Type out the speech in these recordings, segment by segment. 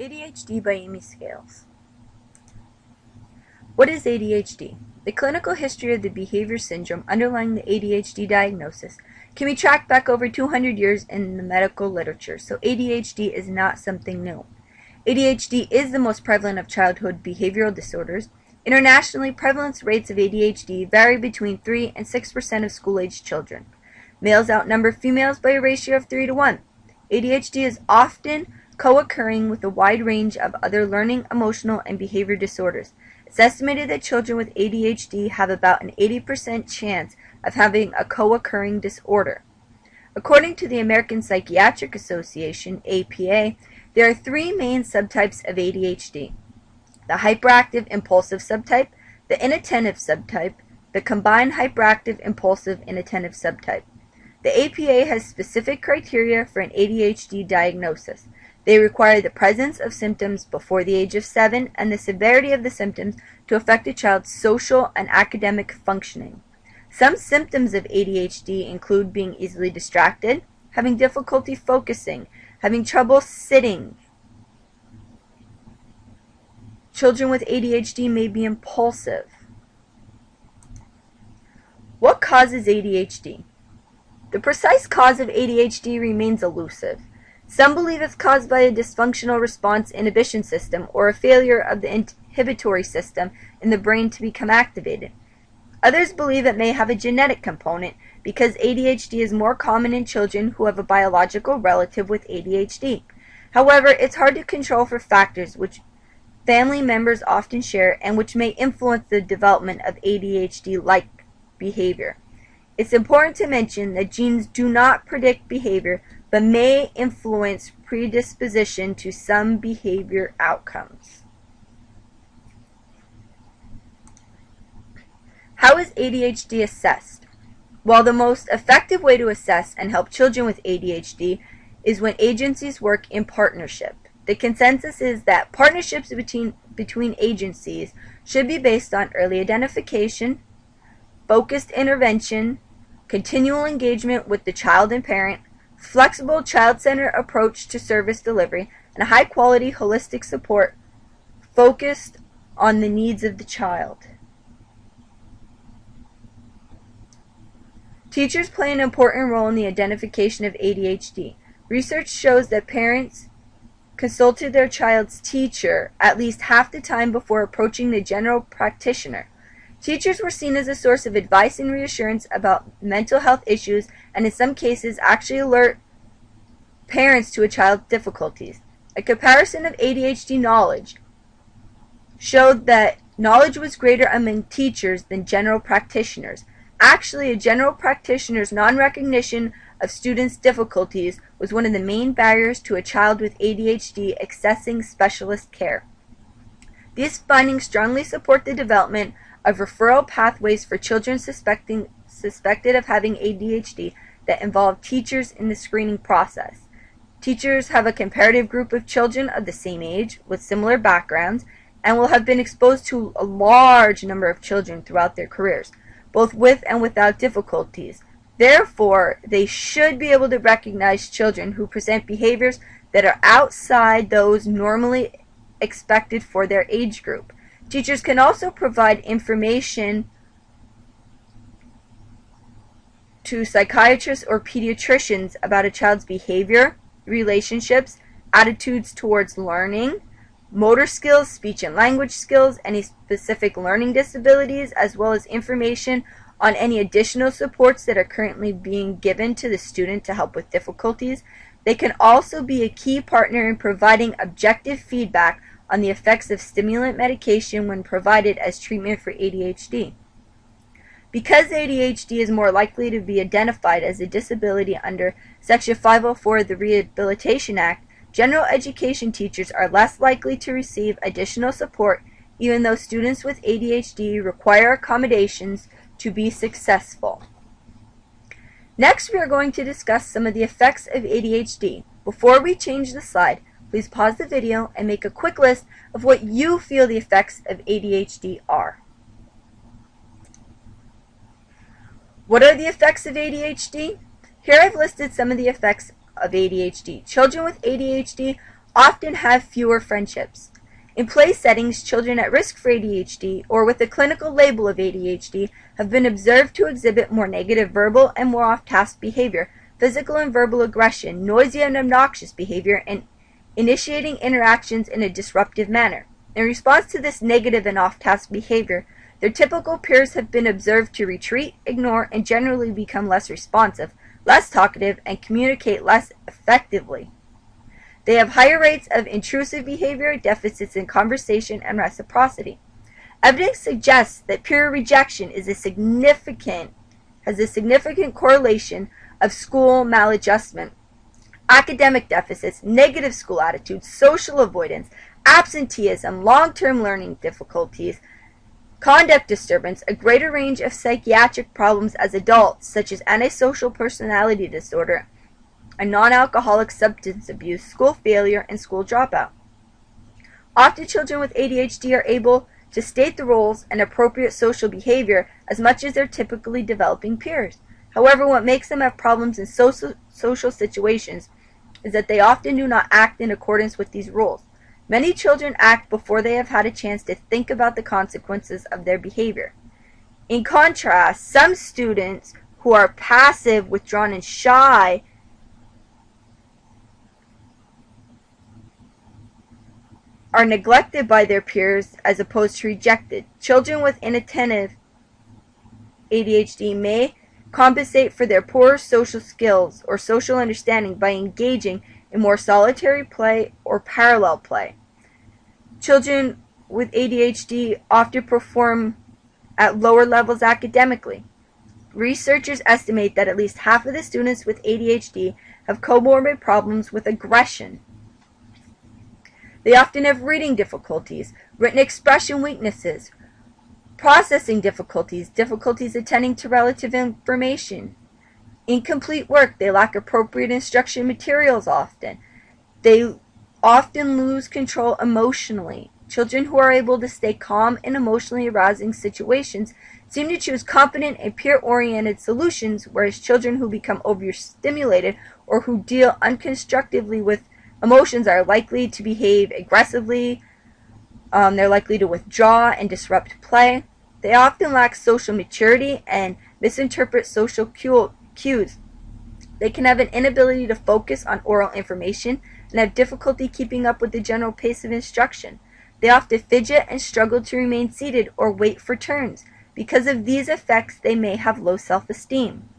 ADHD by Amy Scales. What is ADHD? The clinical history of the behavior syndrome underlying the ADHD diagnosis can be tracked back over 200 years in the medical literature, so ADHD is not something new. ADHD is the most prevalent of childhood behavioral disorders. Internationally, prevalence rates of ADHD vary between 3 and 6% of school-aged children. Males outnumber females by a ratio of 3 to 1. ADHD is often co-occurring with a wide range of other learning, emotional, and behavior disorders. It's estimated that children with ADHD have about an 80% chance of having a co-occurring disorder. According to the American Psychiatric Association, APA, there are 3 main subtypes of ADHD: the hyperactive impulsive subtype, the inattentive subtype, the combined hyperactive impulsive inattentive subtype. The APA has specific criteria for an ADHD diagnosis. They require the presence of symptoms before the age of 7 and the severity of the symptoms to affect a child's social and academic functioning. Some symptoms of ADHD include being easily distracted, having difficulty focusing, having trouble sitting. Children with ADHD may be impulsive. What causes ADHD? The precise cause of ADHD remains elusive. Some believe it's caused by a dysfunctional response inhibition system or a failure of the inhibitory system in the brain to become activated. Others believe it may have a genetic component because ADHD is more common in children who have a biological relative with ADHD. However, it's hard to control for factors which family members often share and which may influence the development of ADHD-like behavior. It's important to mention that genes do not predict behavior but may influence predisposition to some behavior outcomes. How is ADHD assessed? While the most effective way to assess and help children with ADHD is when agencies work in partnership. The consensus is that partnerships between agencies should be based on early identification, focused intervention, continual engagement with the child and parent, flexible child-centered approach to service delivery, and a high-quality holistic support focused on the needs of the child. Teachers play an important role in the identification of ADHD. Research shows that parents consulted their child's teacher at least half the time before approaching the general practitioner. Teachers were seen as a source of advice and reassurance about mental health issues and in some cases actually alert parents to a child's difficulties. A comparison of ADHD knowledge showed that knowledge was greater among teachers than general practitioners. Actually, a general practitioner's non-recognition of students' difficulties was one of the main barriers to a child with ADHD accessing specialist care. These findings strongly support the development of referral pathways for children suspected of having ADHD that involve teachers in the screening process. Teachers have a comparative group of children of the same age with similar backgrounds and will have been exposed to a large number of children throughout their careers, both with and without difficulties. Therefore, they should be able to recognize children who present behaviors that are outside those normally expected for their age group. Teachers can also provide information to psychiatrists or pediatricians about a child's behavior, relationships, attitudes towards learning, motor skills, speech and language skills, any specific learning disabilities, as well as information on any additional supports that are currently being given to the student to help with difficulties. They can also be a key partner in providing objective feedback on the effects of stimulant medication when provided as treatment for ADHD. Because ADHD is more likely to be identified as a disability under Section 504 of the Rehabilitation Act, general education teachers are less likely to receive additional support even though students with ADHD require accommodations to be successful. Next, we are going to discuss some of the effects of ADHD. Before we change the slide, please pause the video and make a quick list of what you feel the effects of ADHD are. What are the effects of ADHD? Here I've listed some of the effects of ADHD. Children with ADHD often have fewer friendships. In play settings, children at risk for ADHD or with a clinical label of ADHD have been observed to exhibit more negative verbal and more off-task behavior, physical and verbal aggression, noisy and obnoxious behavior, and initiating interactions in a disruptive manner. In response to this negative and off-task behavior, their typical peers have been observed to retreat, ignore, and generally become less responsive, less talkative, and communicate less effectively. They have higher rates of intrusive behavior, deficits in conversation, and reciprocity. Evidence suggests that peer rejection has a significant correlation of school maladjustment, academic deficits, negative school attitudes, social avoidance, absenteeism, long-term learning difficulties, conduct disturbance, a greater range of psychiatric problems as adults, such as antisocial personality disorder, and non-alcoholic substance abuse, school failure, and school dropout. Often children with ADHD are able to state the roles and appropriate social behavior as much as their typically developing peers. However, what makes them have problems in social situations is that they often do not act in accordance with these rules. Many children act before they have had a chance to think about the consequences of their behavior. In contrast, some students who are passive, withdrawn, and shy are neglected by their peers as opposed to rejected. Children with inattentive ADHD may compensate for their poor social skills or social understanding by engaging in more solitary play or parallel play. Children with ADHD often perform at lower levels academically. Researchers estimate that at least half of the students with ADHD have comorbid problems with aggression. They often have reading difficulties, written expression weaknesses, processing difficulties, difficulties attending to relative information, incomplete work. They lack appropriate instruction materials often. They often lose control emotionally. Children who are able to stay calm in emotionally arousing situations seem to choose competent and peer-oriented solutions, whereas children who become overstimulated or who deal unconstructively with emotions are likely to behave aggressively. They're likely to withdraw and disrupt play. They often lack social maturity and misinterpret social cues. They can have an inability to focus on oral information and have difficulty keeping up with the general pace of instruction. They often fidget and struggle to remain seated or wait for turns. Because of these effects, they may have low self-esteem.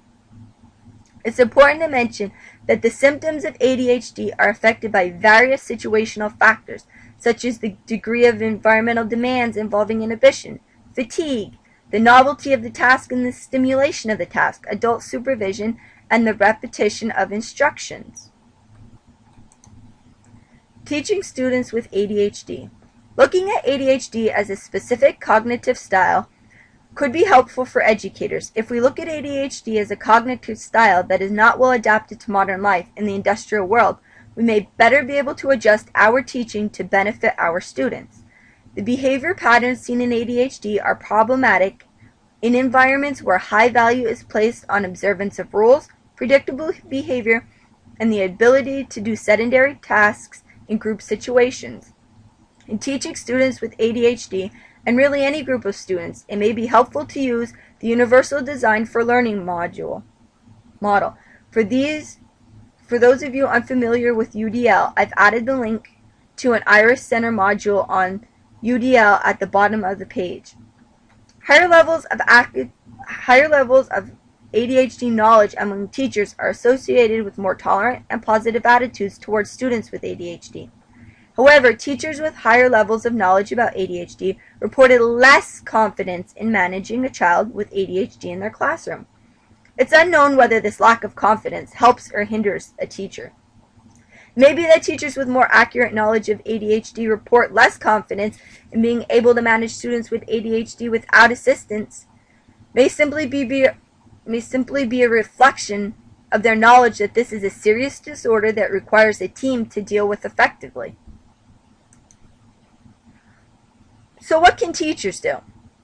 It's important to mention that the symptoms of ADHD are affected by various situational factors, such as the degree of environmental demands involving inhibition, fatigue, the novelty of the task and the stimulation of the task, adult supervision, and the repetition of instructions. Teaching students with ADHD. Looking at ADHD as a specific cognitive style could be helpful for educators. If we look at ADHD as a cognitive style that is not well adapted to modern life in the industrial world, we may better be able to adjust our teaching to benefit our students. The behavior patterns seen in ADHD are problematic in environments where high value is placed on observance of rules, predictable behavior, and the ability to do sedentary tasks in group situations. In teaching students with ADHD, and really any group of students, it may be helpful to use the Universal Design for Learning model. For those of you unfamiliar with UDL, I've added the link to an Iris Center module on UDL at the bottom of the page. Higher levels of ADHD knowledge among teachers are associated with more tolerant and positive attitudes towards students with ADHD. However, teachers with higher levels of knowledge about ADHD reported less confidence in managing a child with ADHD in their classroom. It's unknown whether this lack of confidence helps or hinders a teacher. Maybe that teachers with more accurate knowledge of ADHD report less confidence in being able to manage students with ADHD without assistance may simply be a reflection of their knowledge that this is a serious disorder that requires a team to deal with effectively. So what can teachers do?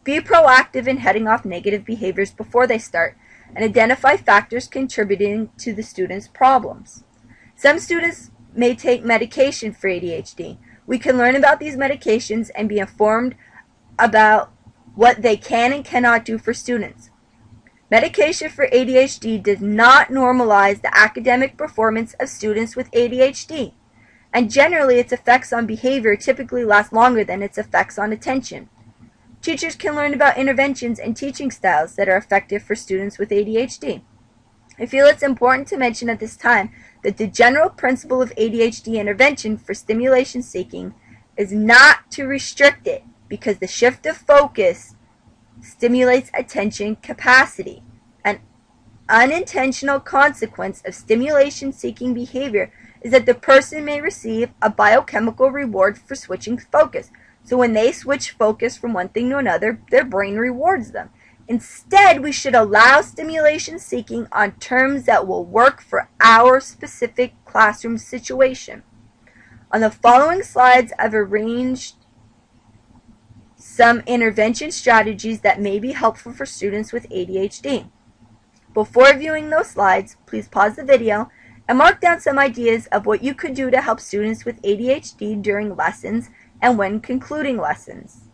Be proactive in heading off negative behaviors before they start, and identify factors contributing to the student's problems. Some students may take medication for ADHD. We can learn about these medications and be informed about what they can and cannot do for students. Medication for ADHD does not normalize the academic performance of students with ADHD, and generally its effects on behavior typically last longer than its effects on attention. Teachers can learn about interventions and teaching styles that are effective for students with ADHD. I feel it's important to mention at this time that the general principle of ADHD intervention for stimulation seeking is not to restrict it, because the shift of focus stimulates attention capacity. An unintentional consequence of stimulation seeking behavior is that the person may receive a biochemical reward for switching focus. So when they switch focus from one thing to another, their brain rewards them. Instead, we should allow stimulation seeking on terms that will work for our specific classroom situation. On the following slides, I've arranged some intervention strategies that may be helpful for students with ADHD. Before viewing those slides, please pause the video and mark down some ideas of what you could do to help students with ADHD during lessons and when concluding lessons.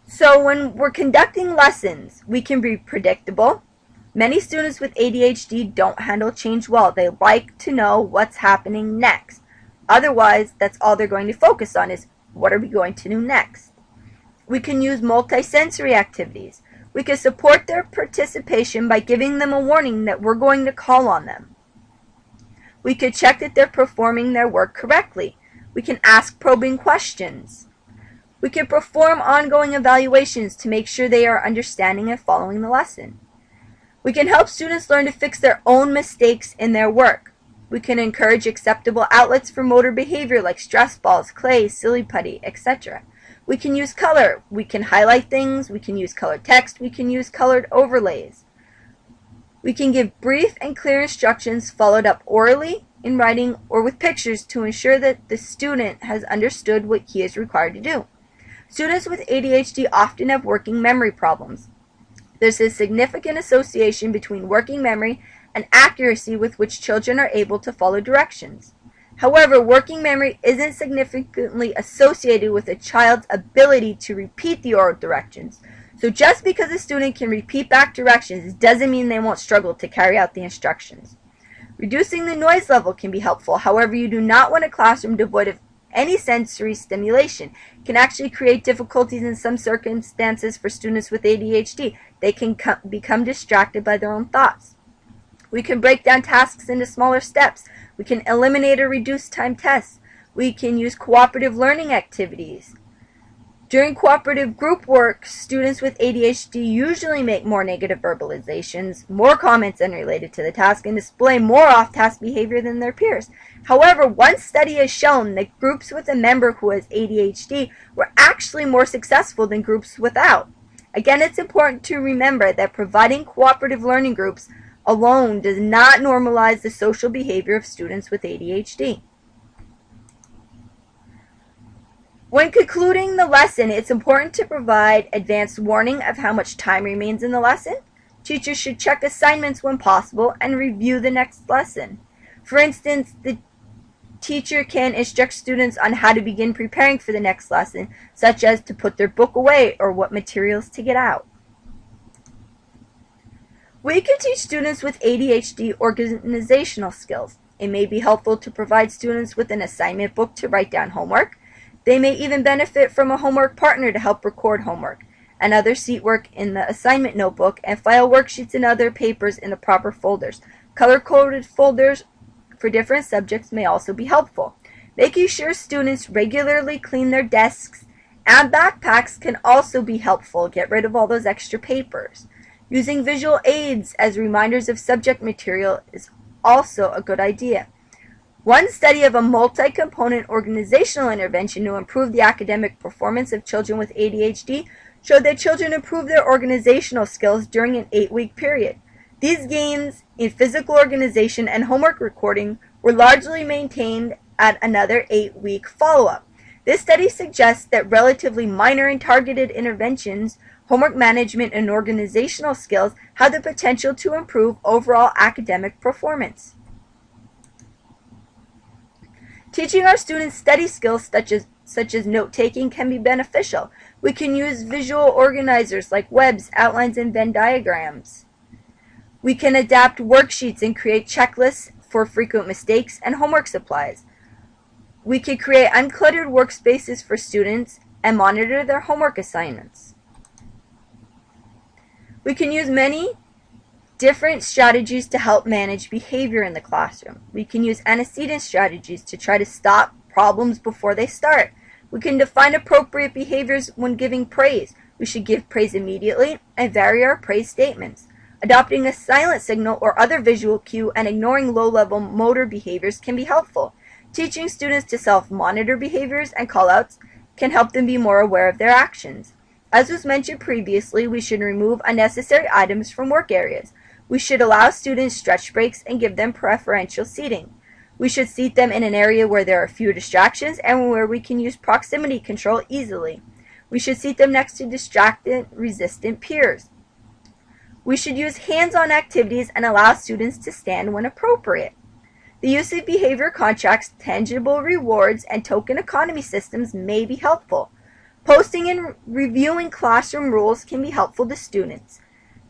So when we're conducting lessons, we can be predictable. Many students with ADHD don't handle change well. They like to know what's happening next. Otherwise, that's all they're going to focus on is, what are we going to do next? We can use multisensory activities. We can support their participation by giving them a warning that we're going to call on them. We could check that they're performing their work correctly. We can ask probing questions. We can perform ongoing evaluations to make sure they are understanding and following the lesson. We can help students learn to fix their own mistakes in their work. We can encourage acceptable outlets for motor behavior like stress balls, clay, silly putty, etc. We can use color. We can highlight things. We can use colored text. We can use colored overlays. We can give brief and clear instructions followed up orally, in writing, or with pictures to ensure that the student has understood what he is required to do. Students with ADHD often have working memory problems. There's a significant association between working memory and accuracy with which children are able to follow directions. However, working memory isn't significantly associated with a child's ability to repeat the oral directions. So just because a student can repeat back directions doesn't mean they won't struggle to carry out the instructions. Reducing the noise level can be helpful. However, you do not want a classroom devoid of any sensory stimulation. It can actually create difficulties in some circumstances for students with ADHD. They can become distracted by their own thoughts. We can break down tasks into smaller steps. We can eliminate or reduce time tests. We can use cooperative learning activities. During cooperative group work, students with ADHD usually make more negative verbalizations, more comments unrelated to the task, and display more off-task behavior than their peers. However, one study has shown that groups with a member who has ADHD were actually more successful than groups without. Again, it's important to remember that providing cooperative learning groups alone does not normalize the social behavior of students with ADHD. When concluding the lesson, it's important to provide advanced warning of how much time remains in the lesson. Teachers should check assignments when possible and review the next lesson. For instance, the teacher can instruct students on how to begin preparing for the next lesson, such as to put their book away or what materials to get out. We can teach students with ADHD organizational skills. It may be helpful to provide students with an assignment book to write down homework. They may even benefit from a homework partner to help record homework and other seat work in the assignment notebook, and file worksheets and other papers in the proper folders. Color-coded folders for different subjects may also be helpful. Making sure students regularly clean their desks and backpacks can also be helpful. Get rid of all those extra papers. Using visual aids as reminders of subject material is also a good idea. One study of a multi-component organizational intervention to improve the academic performance of children with ADHD showed that children improved their organizational skills during an 8-week period. These gains in physical organization and homework recording were largely maintained at another 8-week follow-up. This study suggests that relatively minor and targeted interventions Homework management and organizational skills have the potential to improve overall academic performance. Teaching our students study skills such as note-taking can be beneficial. We can use visual organizers like webs, outlines, and Venn diagrams. We can adapt worksheets and create checklists for frequent mistakes and homework supplies. We can create uncluttered workspaces for students and monitor their homework assignments. We can use many different strategies to help manage behavior in the classroom. We can use antecedent strategies to try to stop problems before they start. We can define appropriate behaviors when giving praise. We should give praise immediately and vary our praise statements. Adopting a silent signal or other visual cue and ignoring low-level motor behaviors can be helpful. Teaching students to self-monitor behaviors and call-outs can help them be more aware of their actions. As was mentioned previously, we should remove unnecessary items from work areas. We should allow students stretch breaks and give them preferential seating. We should seat them in an area where there are fewer distractions and where we can use proximity control easily. We should seat them next to distraction-resistant peers. We should use hands-on activities and allow students to stand when appropriate. The use of behavior contracts, tangible rewards, and token economy systems may be helpful. Posting and reviewing classroom rules can be helpful to students.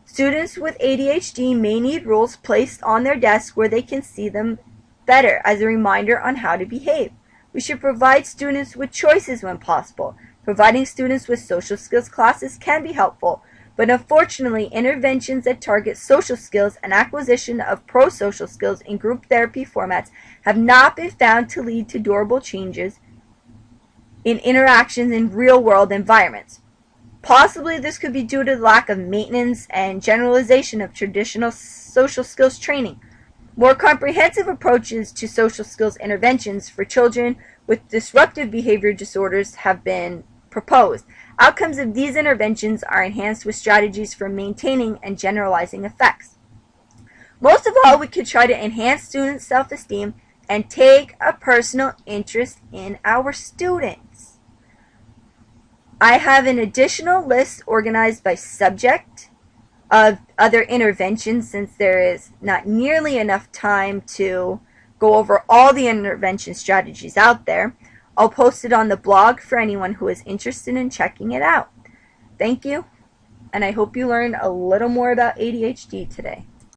Students with ADHD may need rules placed on their desk where they can see them better as a reminder on how to behave. We should provide students with choices when possible. Providing students with social skills classes can be helpful, but unfortunately, interventions that target social skills and acquisition of pro-social skills in group therapy formats have not been found to lead to durable changes in interactions in real-world environments. Possibly this could be due to the lack of maintenance and generalization of traditional social skills training. More comprehensive approaches to social skills interventions for children with disruptive behavior disorders have been proposed. Outcomes of these interventions are enhanced with strategies for maintaining and generalizing effects. Most of all, we could try to enhance students' self-esteem and take a personal interest in our students. I have an additional list organized by subject of other interventions since there is not nearly enough time to go over all the intervention strategies out there. I'll post it on the blog for anyone who is interested in checking it out. Thank you, and I hope you learned a little more about ADHD today.